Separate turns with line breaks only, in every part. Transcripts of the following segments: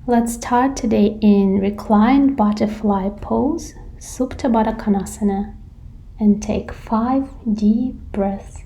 Let's start today in reclined butterfly pose, Supta Baddha Konasana, and take 5 deep breaths.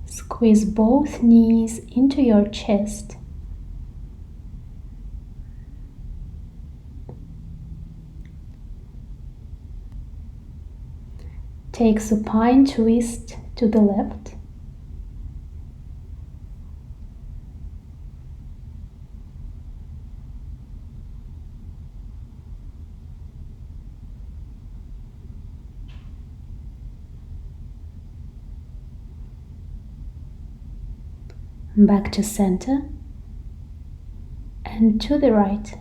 Squeeze both knees into your chest. Take supine twist to the left. Back to center and to the right.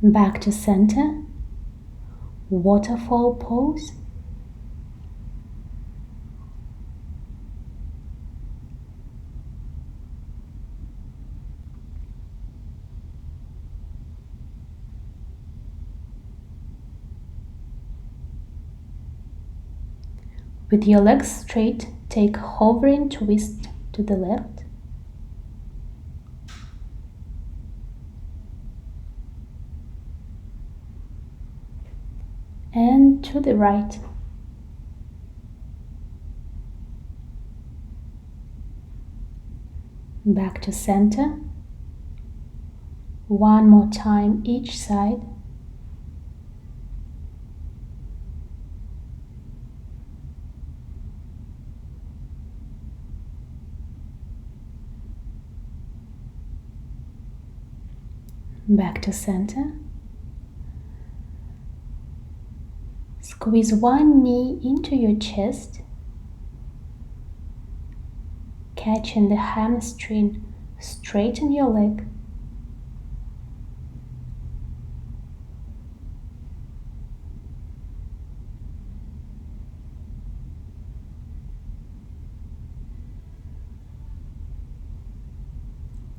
Back to center, waterfall pose. With your legs straight, take hovering twist to the left. And to the right. Back to center. One more time each side. Back to center. Squeeze one knee into your chest, catching the hamstring, straighten your leg.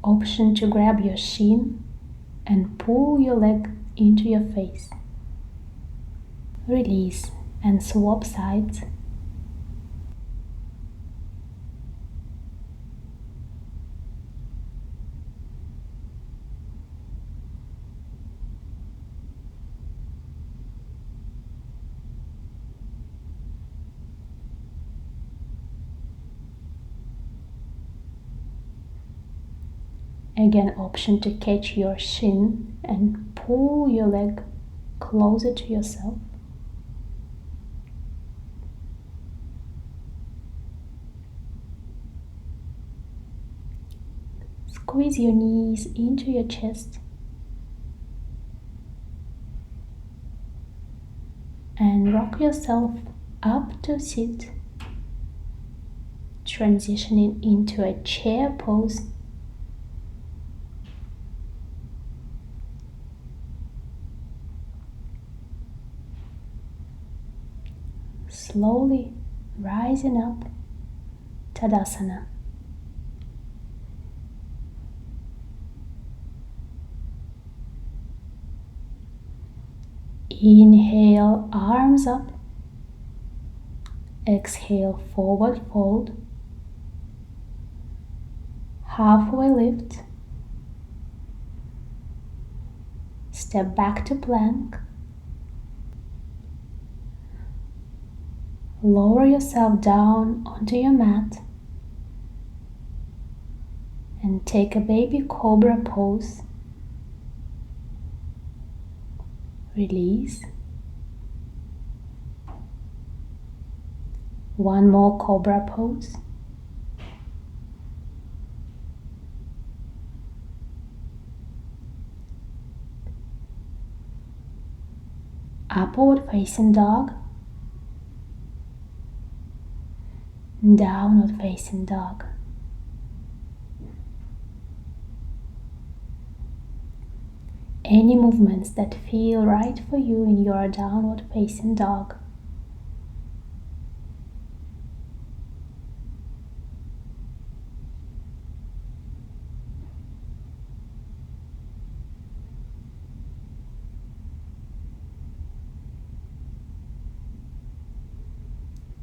Option to grab your shin and pull your leg into your face. Release and swap sides. Again, option to catch your shin and pull your leg closer to yourself. Squeeze your knees into your chest and rock yourself up to sit, transitioning into a chair pose. Slowly rising up, Tadasana. Inhale, arms up. Exhale, forward fold. Halfway lift. Step back to plank. Lower yourself down onto your mat and take a baby cobra pose. Release. One more cobra pose. Upward facing dog. Downward facing dog. Any movements that feel right for you in your downward facing dog.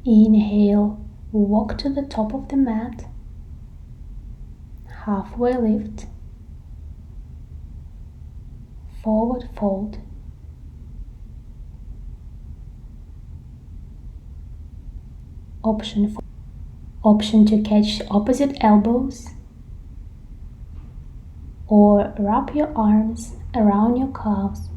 Inhale, walk to the top of the mat, halfway lift, forward fold, option to catch opposite elbows or wrap your arms around your calves.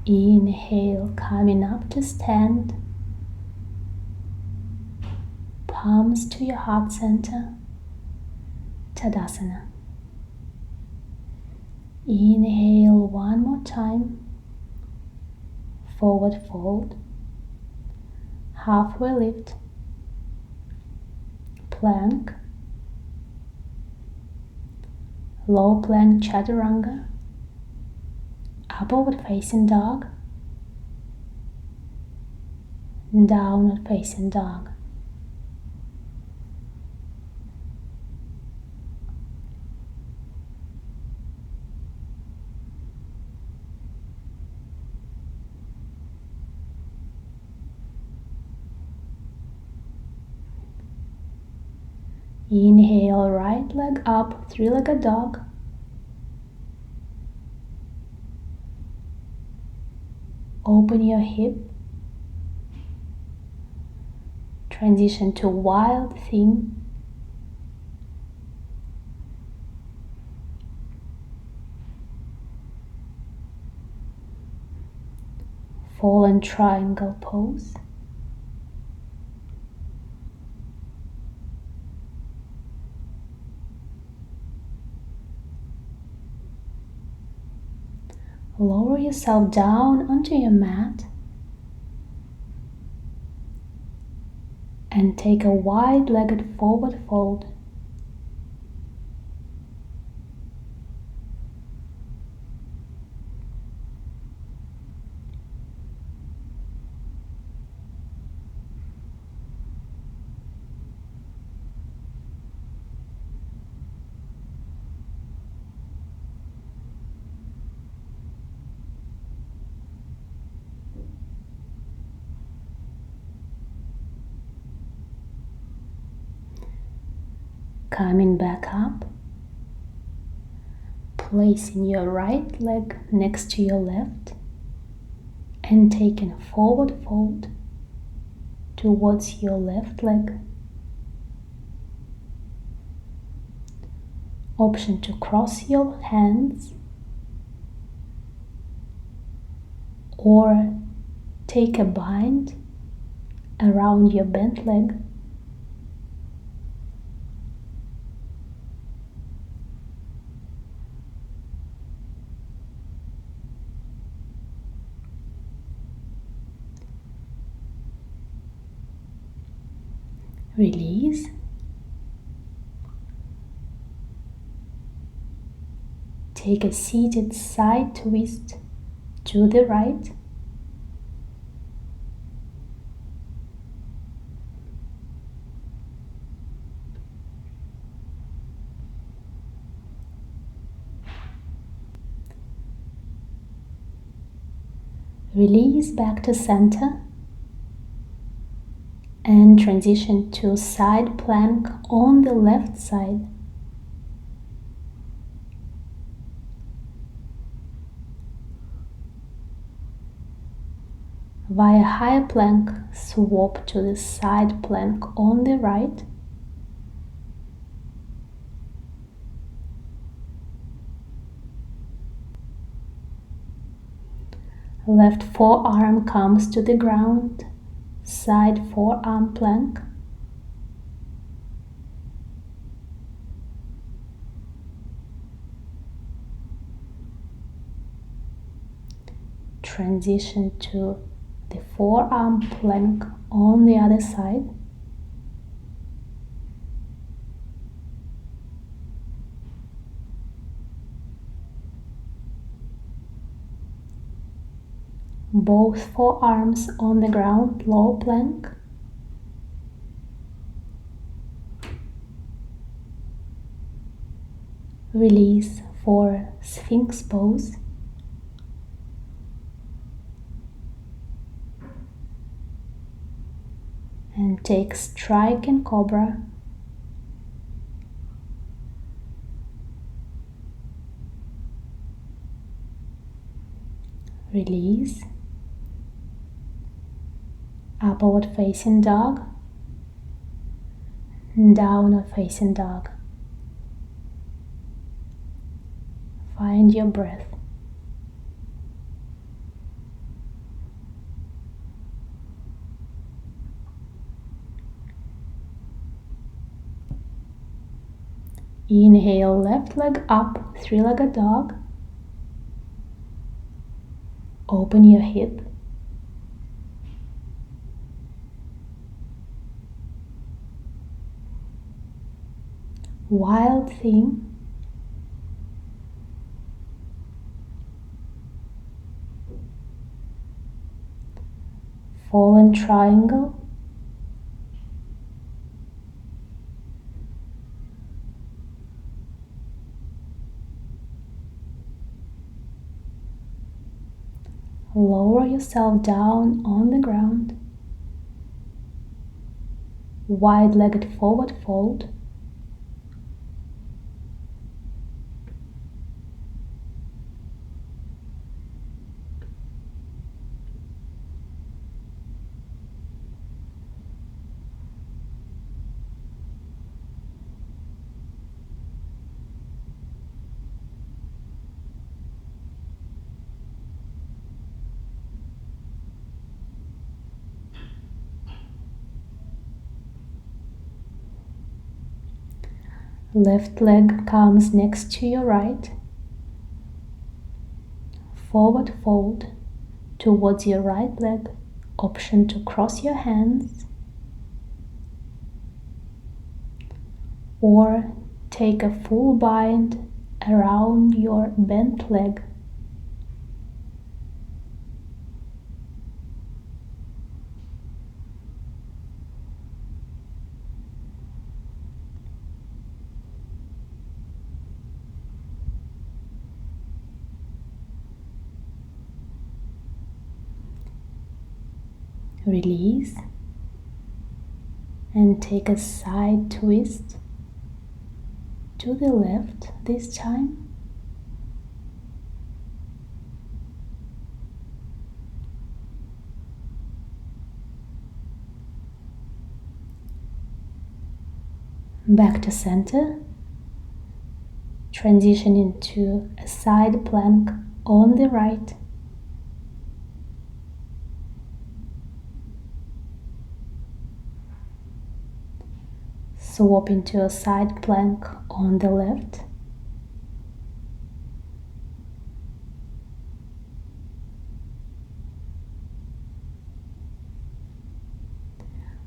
Inhale, coming up to stand, palms to your heart center, Tadasana. Inhale one more time, forward fold, halfway lift, plank, low plank chaturanga, upward facing dog, downward facing dog. Inhale, right leg up, three-legged dog. Open your hip. Transition to wild thing. Fallen triangle pose. Lower yourself down onto your mat and take a wide-legged forward fold. Coming back up, placing your right leg next to your left and taking a forward fold towards your left leg. Option to cross your hands or take a bind around your bent leg. Release. Take a seated side twist to the right. Release back to center and transition to side plank on the left side. Via higher plank, swap to the side plank on the right. Left forearm comes to the ground, side forearm plank. Transition to the forearm plank on the other side. Both forearms on the ground, low plank. Release for Sphinx pose. And take strike and cobra. Release. Upward facing dog. Downward facing dog. Find your breath. Inhale, left leg up, three-legged dog. Open your hip. Wild thing. Fallen triangle. Lower yourself down on the ground. Wide-legged forward fold. Left leg comes next to your right. Forward fold towards your right leg. Option to cross your hands or take a full bind around your bent leg. Release and take a side twist to the left this time. Back to center. Transition into a side plank on the right. Swap into a side plank on the left.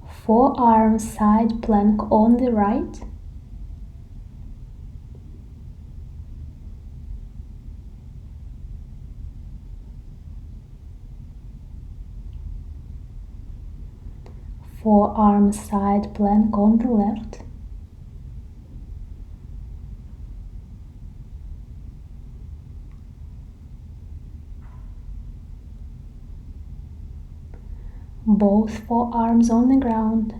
Forearm side plank on the right. Forearm side plank on the left. Both forearms on the ground,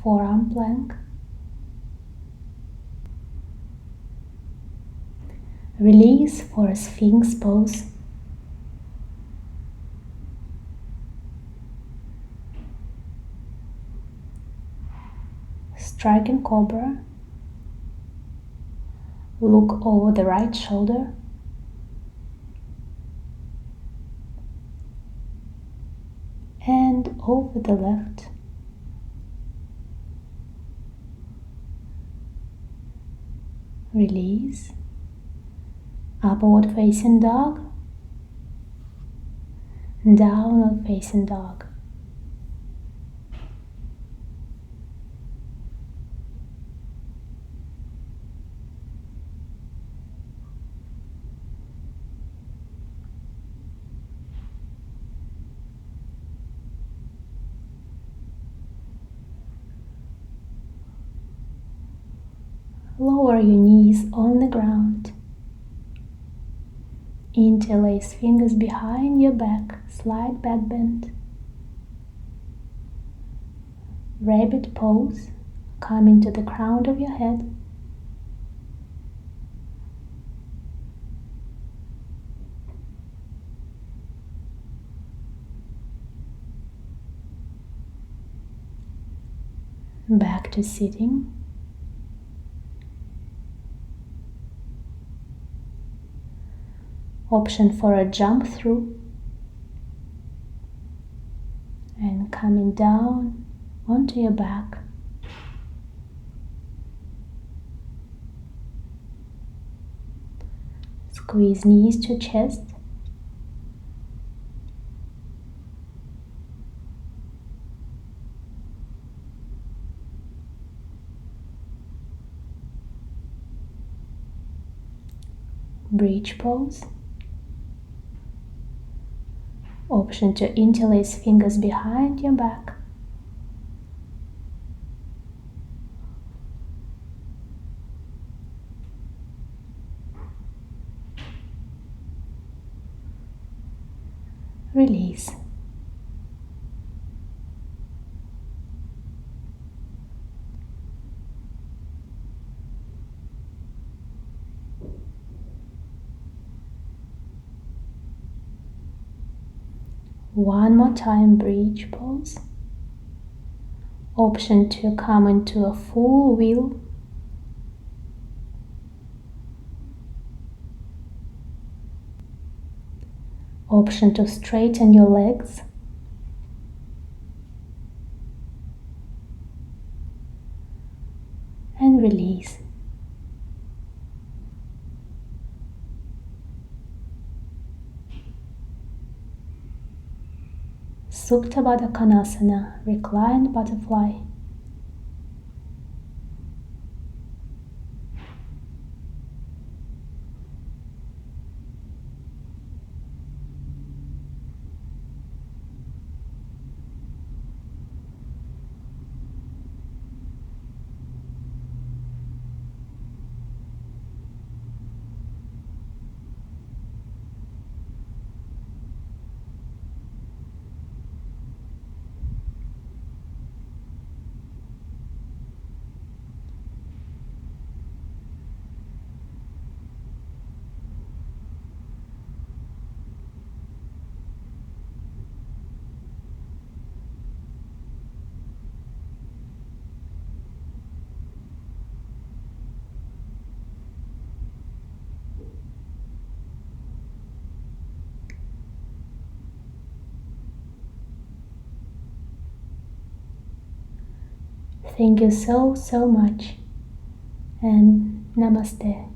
forearm plank. Release for a Sphinx pose. Strike and cobra. Look over the right shoulder. hand over the left. Release. Upward facing dog. Downward facing dog. Lower your knees on the ground. Interlace fingers behind your back, slight back bend. Rabbit pose, coming to the crown of your head. Back to sitting. Option for a jump through and coming down onto your back. Squeeze knees to chest. Bridge pose. Option to interlace fingers behind your back. Release. One more time, bridge pose. Option to come into a full wheel. Option to straighten your legs. And release. Supta Baddha Konasana, reclined butterfly. Thank you so much, and namaste.